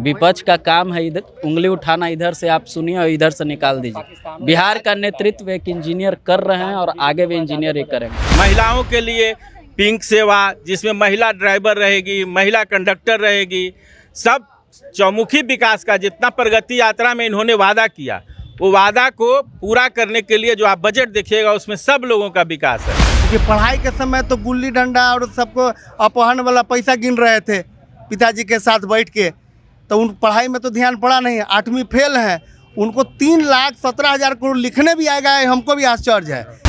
विपक्ष का काम है इधर उंगली उठाना, इधर से आप सुनिए और इधर से निकाल दीजिए। बिहार का नेतृत्व एक इंजीनियर कर रहे हैं और आगे भी इंजीनियर ही करेंगे। महिलाओं के लिए पिंक सेवा, जिसमें महिला ड्राइवर रहेगी, महिला कंडक्टर रहेगी, सब चौमुखी विकास का जितना प्रगति यात्रा में इन्होंने वादा किया, वो वादा को पूरा करने के लिए जो आप बजट देखिएगा उसमें सब लोगों का विकास है। क्योंकि पढ़ाई के समय तो गुल्ली डंडा और सबको अपहरण वाला पैसा गिन रहे थे पिताजी के साथ बैठ के, तो उन पढ़ाई में तो ध्यान पड़ा नहीं। 8वीं फेल है, उनको 3,17,000 करोड़ लिखने भी आएगा, हमको भी आश्चर्य है।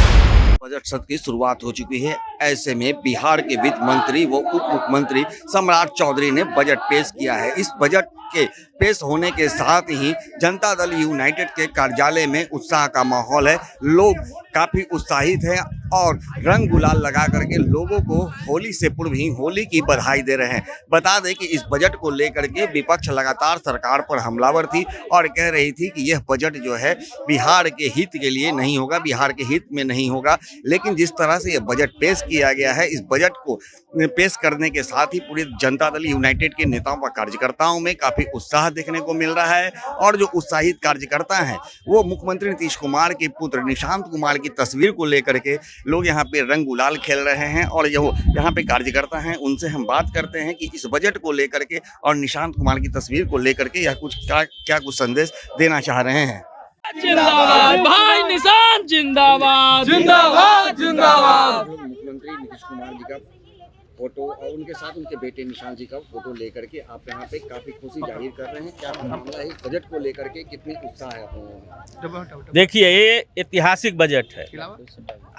बजट सत्र की शुरुआत हो चुकी है। ऐसे में बिहार के वित्त मंत्री व उप मुख्यमंत्री सम्राट चौधरी ने बजट पेश किया है। इस बजट के पेश होने के साथ ही जनता दल यूनाइटेड के कार्यालय में उत्साह का माहौल है। लोग काफी उत्साहित हैं और रंग गुलाल लगा करके लोगों को होली से पूर्व ही होली की बधाई दे रहे हैं। बता दें कि इस बजट को लेकर के विपक्ष लगातार सरकार पर हमलावर थी और कह रही थी कि यह बजट जो है बिहार के हित के लिए नहीं होगा, बिहार के हित में नहीं होगा। लेकिन जिस तरह से यह बजट पेश किया गया है, इस बजट को पेश करने के साथ ही पूरे जनता दल यूनाइटेड के नेताओं व कार्यकर्ताओं में काफी उत्साह देखने को मिल रहा है। और जो उत्साहित कार्यकर्ता हैं वो मुख्यमंत्री नीतीश कुमार के पुत्र निशांत कुमार की तस्वीर को लेकर के लोग यहाँ पे रंग गुलाल खेल रहे हैं। और जो यहाँ पे कार्यकर्ता हैं उनसे हम बात करते हैं कि इस बजट को लेकर के और निशांत कुमार की तस्वीर को लेकर के यह क्या कुछ संदेश देना चाह रहे हैं। जिंदाबाद भाई निशान, जिंदाबाद जिंदाबाद जिंदाबाद। मुख्यमंत्री नीतीश कुमार जी का फोटो और उनके साथ उनके बेटे निशांत जी का फोटो लेकर के आप यहाँ पे काफी खुशी जाहिर कर रहे हैं। क्या मामला है, बजट को लेकर के कितनी उत्साह है आपको? देखिए, ये ऐतिहासिक बजट है।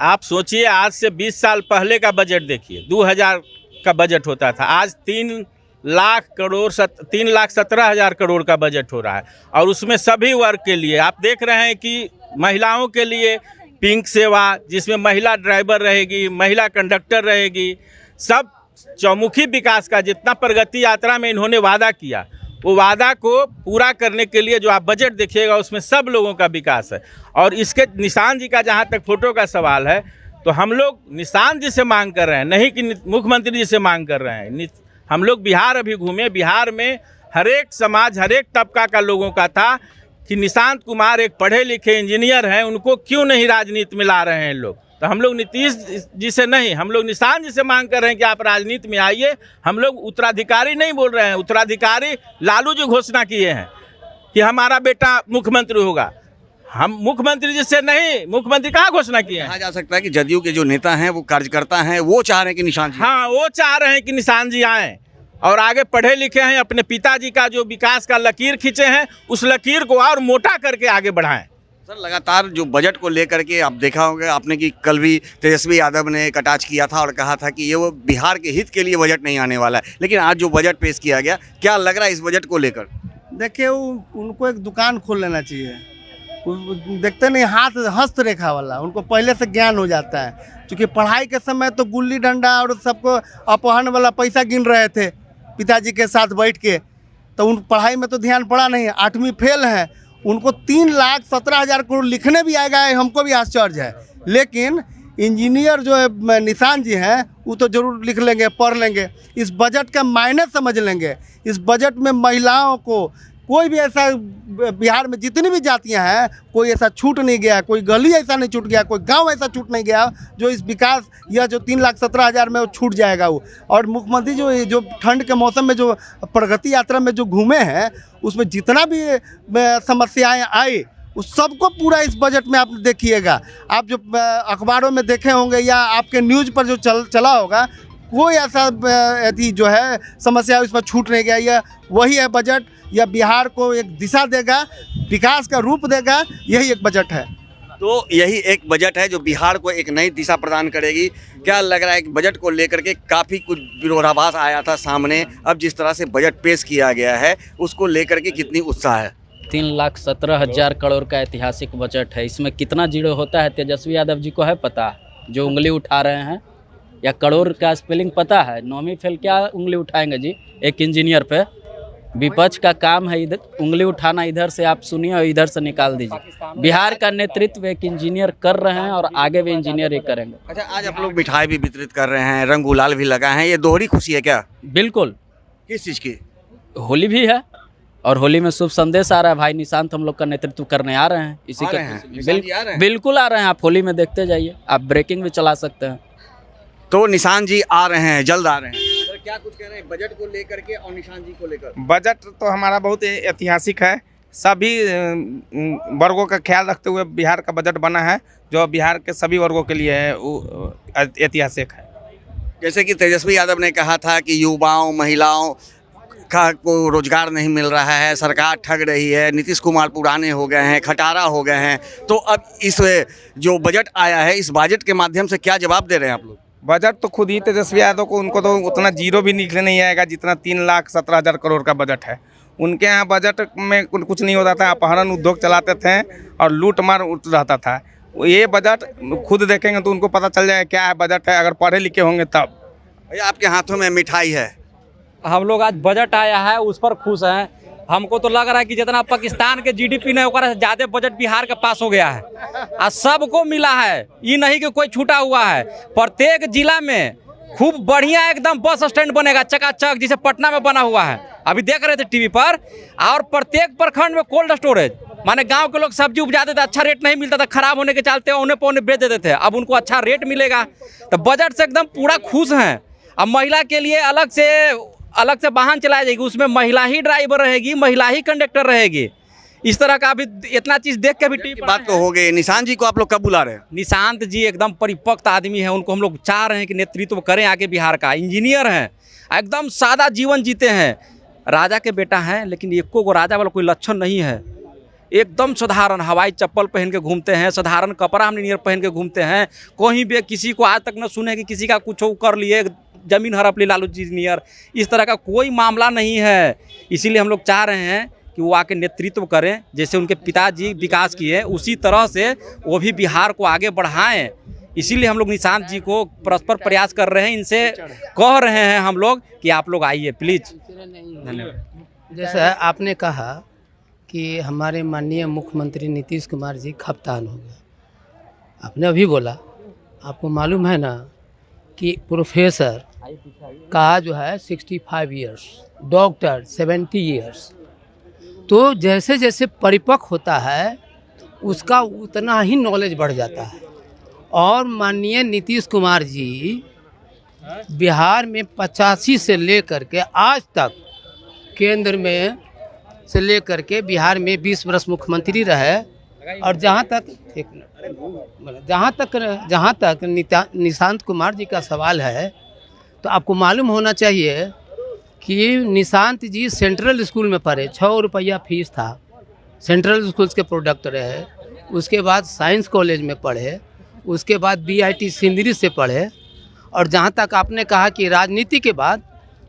आप सोचिए, आज से 20 साल पहले का बजट देखिए, 2000 का बजट होता था, आज 3,17,000 करोड़ का बजट हो रहा है। और उसमें सभी वर्ग के लिए आप देख रहे हैं कि महिलाओं के लिए पिंक सेवा, जिसमें महिला ड्राइवर रहेगी, महिला कंडक्टर रहेगी, सब चौमुखी विकास का जितना प्रगति यात्रा में इन्होंने वादा किया, वो वादा को पूरा करने के लिए जो आप बजट देखिएगा उसमें सब लोगों का विकास है। और इसके निशांत जी का जहाँ तक फोटो का सवाल है, तो हम लोग निशांत जी से मांग कर रहे हैं, नहीं कि मुख्यमंत्री जी से मांग कर रहे हैं। हम लोग बिहार अभी घूमे, बिहार में हर एक समाज, हर एक तबका का लोगों का था कि निशांत कुमार एक पढ़े लिखे इंजीनियर हैं, उनको क्यों नहीं राजनीति में ला रहे हैं लोग। तो हम लोग नीतीश जी से नहीं, हम लोग निशांत जी से मांग कर रहे हैं कि आप राजनीति में आइए। हम लोग उत्तराधिकारी नहीं बोल रहे हैं, उत्तराधिकारी लालू जी घोषणा किए हैं कि हमारा बेटा मुख्यमंत्री होगा। हम मुख्यमंत्री जी से नहीं, मुख्यमंत्री कहाँ घोषणा किए हैं। कहा जा सकता है कि जदयू के जो नेता हैं, वो कार्यकर्ता हैं, वो चाह रहे हैं कि निशांत जी, हाँ, वो चाह रहे हैं कि निशांत जी आएँ और आगे पढ़े लिखे हैं, अपने पिताजी का जो विकास का लकीर खींचे हैं, उस लकीर को और मोटा करके आगे बढ़ाएं। सर, लगातार जो बजट को लेकर के आप देखा होगा आपने कि कल भी तेजस्वी यादव ने कटाक्ष किया था और कहा था कि ये वो बिहार के हित के लिए बजट नहीं आने वाला है। लेकिन आज जो बजट पेश किया गया, क्या लग रहा है इस बजट को लेकर? देखिए, उनको एक दुकान खोल लेना चाहिए। देखते नहीं, हाथ हस्तरेखा वाला, उनको पहले से ज्ञान हो जाता है। क्योंकि पढ़ाई के समय तो गुल्ली डंडा और सबको अपहरण वाला पैसा गिन रहे थे पिताजी के साथ बैठ के, तो उन पढ़ाई में तो ध्यान पड़ा नहीं। 8वीं फेल है, उनको 3,17,000 करोड़ लिखने भी आएगा, हमको भी आश्चर्य है। लेकिन इंजीनियर जो है निशांत जी हैं, वो तो जरूर लिख लेंगे, पढ़ लेंगे, इस बजट का मायने समझ लेंगे। इस बजट में महिलाओं को कोई भी ऐसा, बिहार में जितनी भी जातियां हैं, कोई ऐसा छूट नहीं गया, कोई गली ऐसा नहीं छूट गया, कोई गांव ऐसा छूट नहीं गया जो इस विकास या जो 3,17,000 में वो छूट जाएगा वो। और मुख्यमंत्री जो ठंड के मौसम में जो प्रगति यात्रा में जो घूमे हैं, उसमें जितना भी समस्याएं आई उस सबको पूरा इस बजट में आप देखिएगा। आप जो अखबारों में देखे होंगे या आपके न्यूज़ पर जो चला होगा, कोई ऐसा यदि जो है समस्या इसमें छूट नहीं गया। या वही है बजट, या बिहार को एक दिशा देगा, विकास का रूप देगा, यही एक बजट है। तो यही एक बजट है जो बिहार को एक नई दिशा प्रदान करेगी। क्या लग रहा है कि बजट को लेकर के काफ़ी कुछ विरोधाभास आया था सामने, अब जिस तरह से बजट पेश किया गया है उसको लेकर के कितनी उत्साह है? 3,17,000 करोड़ का ऐतिहासिक बजट है। इसमें कितना जीरो होता है तेजस्वी यादव जी को है पता, जो उंगली उठा रहे हैं? या करोड़ का स्पेलिंग पता है? 9वीं फेल क्या उंगली उठाएंगे जी एक इंजीनियर पे? विपक्ष का काम है इधर उंगली उठाना, इधर से आप सुनिए और इधर से निकाल दीजिए। बिहार का नेतृत्व एक इंजीनियर कर रहे हैं और आगे भी इंजीनियर ही करेंगे। अच्छा, आज आप लोग मिठाई भी वितरित कर रहे हैं, रंग गुलाल भी लगा है, ये दोहरी खुशी है क्या? बिल्कुल। किस चीज़ की? होली भी है और होली में शुभ संदेश आ रहा है, भाई निशांत हम लोग का नेतृत्व करने आ रहे हैं। इसी आ रहे हैं? निशांत जी आ रहे हैं? बिल्कुल आ रहे हैं, आप होली में देखते जाइए, आप ब्रेकिंग भी चला सकते हैं। तो निशांत जी आ रहे हैं, जल्द आ रहे हैं। सर क्या कुछ कह रहे हैं बजट को लेकर के और निशांत जी को लेकर? बजट तो हमारा बहुत ऐतिहासिक है, सभी वर्गों का ख्याल रखते हुए बिहार का बजट बना है, जो बिहार के सभी वर्गों के लिए है, वो ऐतिहासिक है। जैसे कि तेजस्वी यादव ने कहा था कि युवाओं महिलाओं का को रोजगार नहीं मिल रहा है, सरकार ठग रही है, नीतीश कुमार पुराने हो गए हैं, खटारा हो गए हैं, तो अब इस जो बजट आया है, इस बजट के माध्यम से क्या जवाब दे रहे हैं आप लोग? बजट तो खुद ही तेजस्वी यादव को, उनको तो उतना जीरो भी निकले नहीं आएगा जितना 3,17,000 करोड़ का बजट है। उनके यहाँ बजट में कुछ नहीं होता था, अपहरण उद्योग चलाते थे और लूट मार रहता था। ये बजट खुद देखेंगे तो उनको पता चल जाएगा क्या है बजट है, अगर पढ़े लिखे होंगे तब। भैया आपके हाथों में मिठाई है, हम लोग आज बजट आया है उस पर खुश हैं। हमको तो लग रहा है कि जितना पाकिस्तान के जीडीपी ने ओकरा से ज़्यादा बजट बिहार के पास हो गया है और सबको मिला है, ये नहीं कि कोई छूटा हुआ है। प्रत्येक जिला में खूब बढ़िया एकदम बस स्टैंड बनेगा चकाचक, जिसे पटना में बना हुआ है, अभी देख रहे थे टीवी पर। और प्रत्येक प्रखंड में कोल्ड स्टोरेज, माने गांव के लोग सब्जी उपजाते थे, अच्छा रेट नहीं मिलता था, खराब होने के चलते औने पौने बेच देते थे, अब उनको अच्छा रेट मिलेगा। तो बजट से एकदम पूरा खुश हैं। अब महिला के लिए अलग से वाहन चलाया जाएगी, उसमें महिला ही ड्राइवर रहेगी, महिला ही कंडक्टर रहेगी। इस तरह का अभी इतना चीज़ देख के भी टीवी बात तो हो गई। निशांत जी को आप लोग कब बुला रहे हैं? निशांत जी एकदम परिपक्व आदमी है, उनको हम लोग चाह रहे हैं कि नेतृत्व करें आगे बिहार का। इंजीनियर हैं, एकदम सादा जीवन जीते हैं, राजा के बेटा हैं, लेकिन एको को राजा वाला कोई लक्षण नहीं है। एकदम साधारण हवाई चप्पल पहन के घूमते हैं, साधारण कपड़ा हमने नियर पहन के घूमते हैं। कहीं भी किसी को आज तक न सुने कि किसी का कुछ कर लिए, जमीन हड़प ली लालू जी नियर, इस तरह का कोई मामला नहीं है। इसीलिए हम लोग चाह रहे हैं कि वो आके नेतृत्व करें, जैसे उनके पिताजी विकास किए उसी तरह से वो भी बिहार को आगे बढ़ाएं। इसीलिए हम लोग निशांत जी को परस्पर प्रयास कर रहे हैं, इनसे कह रहे हैं हम लोग कि आप लोग आइए प्लीज। धन्यवाद। जैसा आपने कहा कि हमारे माननीय मुख्यमंत्री नीतीश कुमार जी खपतान हो गए, आपने अभी बोला, आपको मालूम है ना कि प्रोफेसर का जो है 65 ईयर्स, डॉक्टर 70 ईयर्स। तो जैसे जैसे परिपक्व होता है उसका उतना ही नॉलेज बढ़ जाता है। और माननीय नीतीश कुमार जी बिहार में 85 से लेकर के आज तक, केंद्र में से लेकर के बिहार में 20 वर्ष मुख्यमंत्री रहे। और जहाँ तक निशांत कुमार जी का सवाल है, तो आपको मालूम होना चाहिए कि निशांत जी सेंट्रल स्कूल में पढ़े, 6 रुपया फीस था, सेंट्रल स्कूल के प्रोडक्ट रहे। उसके बाद साइंस कॉलेज में पढ़े, उसके बाद BIT सिंदरी से पढ़े। और जहाँ तक आपने कहा कि राजनीति के बाद,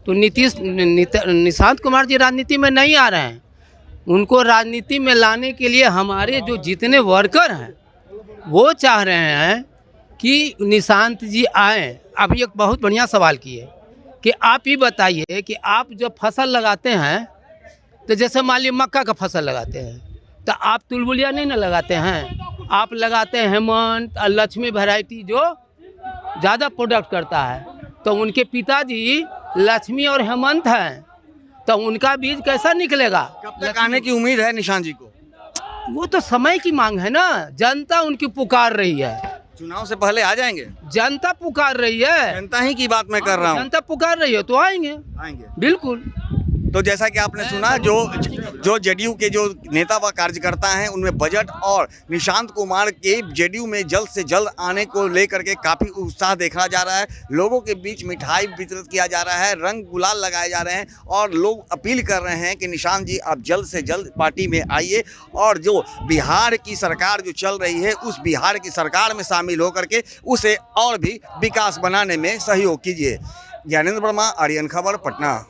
तो निशांत कुमार जी राजनीति में नहीं आ रहे हैं। उनको राजनीति में लाने के लिए हमारे जो जितने वर्कर हैं वो चाह रहे हैं कि निशांत जी आएँ। अभी एक बहुत बढ़िया सवाल किए कि आप ही बताइए कि आप जब फसल लगाते हैं, तो जैसे मान लीजिए मक्का का फसल लगाते हैं, तो आप तुलबुलिया नहीं ना लगाते हैं, आप लगाते हैं हेमंत और लक्ष्मी वैरायटी जो ज़्यादा प्रोडक्ट करता है। तो उनके पिताजी लक्ष्मी और हेमंत हैं, तो उनका बीज कैसा निकलेगा? कब तक आने की उम्मीद है निशांत जी को? वो तो समय की मांग है ना, जनता उनकी पुकार रही है। चुनाव से पहले आ जाएंगे? जनता पुकार रही है, जनता ही की बात मैं कर रहा हूँ। जनता पुकार रही है तो आएंगे बिल्कुल। तो जैसा कि आपने सुना, जो जेडीयू के जो नेता व कार्यकर्ता हैं, उनमें बजट और निशांत कुमार के जेडीयू में जल्द से जल्द आने को लेकर के काफ़ी उत्साह देखा जा रहा है। लोगों के बीच मिठाई वितरित किया जा रहा है, रंग गुलाल लगाए जा रहे हैं और लोग अपील कर रहे हैं कि निशांत जी आप जल्द से जल्द पार्टी में आइए और जो बिहार की सरकार जो चल रही है, उस बिहार की सरकार में शामिल होकर के उसे और भी विकास बनाने में सहयोग कीजिए। ज्ञानेंद्र वर्मा, आर्यन खबर, पटना।